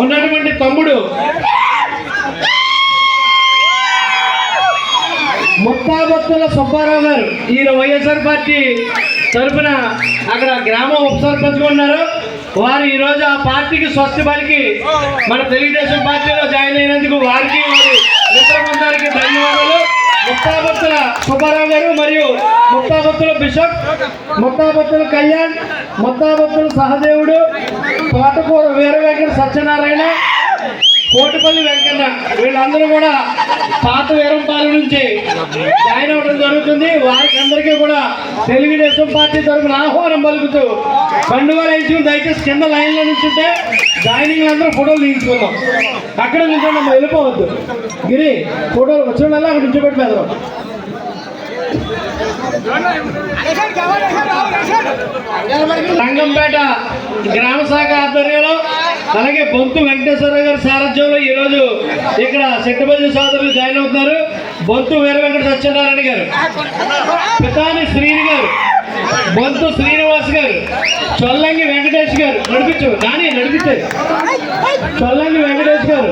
ఉన్నటువంటి తమ్ముడు ముత్తాబత్తుల సుబ్బారావు గారు, ఈయన వైఎస్ఆర్ పార్టీ తరఫున అక్కడ గ్రామ ఉప సర్పంచ్గా ఉన్నారు. వారు ఈరోజు ఆ పార్టీకి స్వస్తి పలికి మన తెలుగుదేశం పార్టీలో జాయిన్ అయినందుకు వారికి వారి మిత్ర బృందానికి ధన్యవాదాలు. ముత్తాబత్తుల సుబ్బారావు గారు మరియు ముత్తాబత్తుల బిషప్, ముత్తాబత్తుల కళ్యాణ్, ముత్తాబత్తుల సహదేవుడు, తోటకూర వీర వెంకట సత్యనారాయణ, కోటిపల్లి వెంకన్న, వీళ్ళందరూ కూడా పాత వీరంపాలెం నుంచి జాయిన్ అవ్వడం జరుగుతుంది. వారికి అందరికీ కూడా తెలుగుదేశం పార్టీ తరఫున ఆహ్వానం పలుకుతూ పండుగలు వేసుకుని దయచేసి కింద లైన్లో నుంచుంటే జాయినింగ్ అందరూ ఫోటోలు తీసుకుందాం. అక్కడ నుంచి వెళ్ళిపోవద్దు. గిరి ఫోటోలు వచ్చిన అక్కడ నుంచోబెట్టి పెడదాం. రంగంపేట గ్రామ శాఖ ఆధ్వర్యంలో అలాగే బొంతు వెంకటేశ్వరరావు గారి సారథ్యంలో ఈరోజు ఇక్కడ సెట్టుబల్లి సోదరులు జాయిన్ అవుతున్నారు. బొంతు వీర వెంకట సత్యనారాయణ గారు, పితాని శ్రీని గారు, బొంతు శ్రీనివాస్ గారు, చొల్లంగి వెంకటేష్ గారు, నడిపితే చొల్లంగి వెంకటేష్ గారు,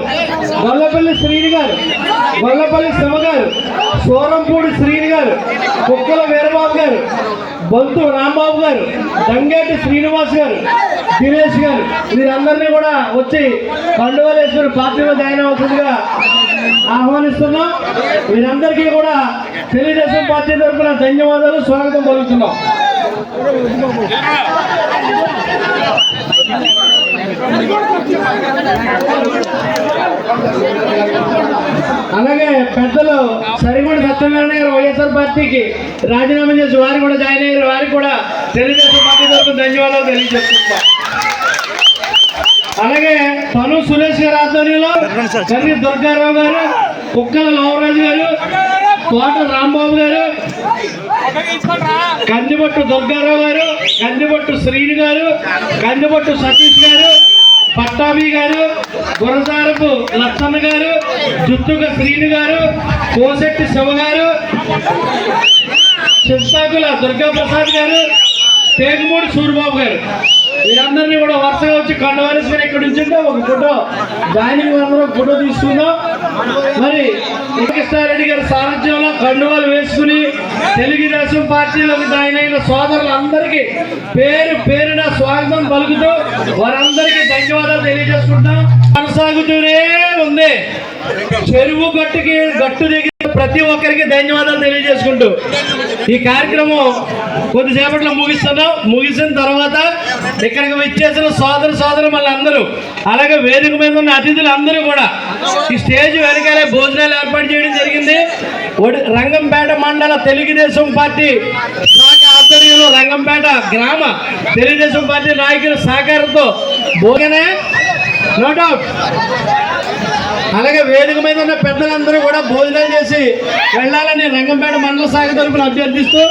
గొల్లపల్లి శ్రీని గారు, గొల్లపల్లి శివ గారు, సోరంపూడి శ్రీని గారు, కుక్కల వీరబాబు గారు, బొంతు రాంబాబు గారు, దంగేటి శ్రీనివాస్ గారు, దినేష్ గారు, వీరందరినీ కూడా వచ్చి కండువాలేశ్వరి పార్టీలో జాయిన్ అవుతుందిగా ఆహ్వానిస్తున్నాం. వీరందరికీ కూడా తెలుగుదేశం పార్టీ తరఫున ధన్యవాదాలు, స్వాగతం పలుకుతున్నాం. అలాగే పెద్దలు సరిగొండ సత్యనారాయణ గారు వైఎస్ఆర్ పార్టీకి రాజీనామా చేసి వారు కూడా జాయిన్ అయ్యారు. వారికి కూడా తెలుగుదేశం పార్టీ తరఫున ధన్యవాదాలు తెలియజేస్తున్నాం. అలాగే తను సురేష్ గారి ఆధ్వర్యంలో కర్రీ దుర్గారావు గారు, కుక్కల లోవరాజు గారు, కోట రాంబాబు గారు, కందిబొట్టు దుర్గారావు గారు, కందిబొట్టు శ్రీని గారు, కందిబొట్టు సతీష్ గారు, పట్టాభి గారు, గురసారపు లచ్చన్న గారు, జుత్తుక శ్రీని గారు, కోసెట్టి శివ గారు, చింతాకుల దుర్గాప్రసాద్ గారు, తేగుమూడి సూరిబాబు గారు, వీరందరినీ కూడా వరుసగా వచ్చి కండవాలేసుకుని ఇక్కడ నుంచుంటే ఒక ఫోటో జాయినింగ్ అందరూ ఫోటో తీసుకుందాం. మరి కృష్ణారెడ్డి గారి సారథ్యంలో కండువాలు వేసుకుని తెలుగుదేశం పార్టీలోకి జాయిన్ అయిన సోదరులందరికీ పేరు పేరున స్వాగతం పలుకుతూ వారందరికీ ధన్యవాదాలు తెలియజేసుకుంటాం. కొనసాగుతూనే ఉంది. చెరువు గట్టు దగ్గర ప్రతి ఒక్కరికి ధన్యవాదాలు తెలియజేసుకుంటూ ఈ కార్యక్రమం కొద్దిసేపట్లో ముగిస్తున్నాం. ముగిసిన తర్వాత ఇక్కడికి వచ్చేసిన సోదరు మళ్ళీ అలాగే వేదిక మీద ఉన్న అతిథులు అందరూ కూడా ఈ స్టేజ్ వెనకాలే భోజనాలు ఏర్పాటు చేయడం జరిగింది. రంగంపేట మండల తెలుగుదేశం పార్టీ శాఖ ఆధ్వర్యంలో రంగంపేట గ్రామ తెలుగుదేశం పార్టీ నాయకుల సహకారంతో భోజనే నో డౌట్. అలాగే వేదిక మీద ఉన్న పెద్దలందరూ కూడా భోజనం చేసి వెళ్ళాలని రంగంపేట మండల శాఖ తరఫున అభ్యర్థిస్తూ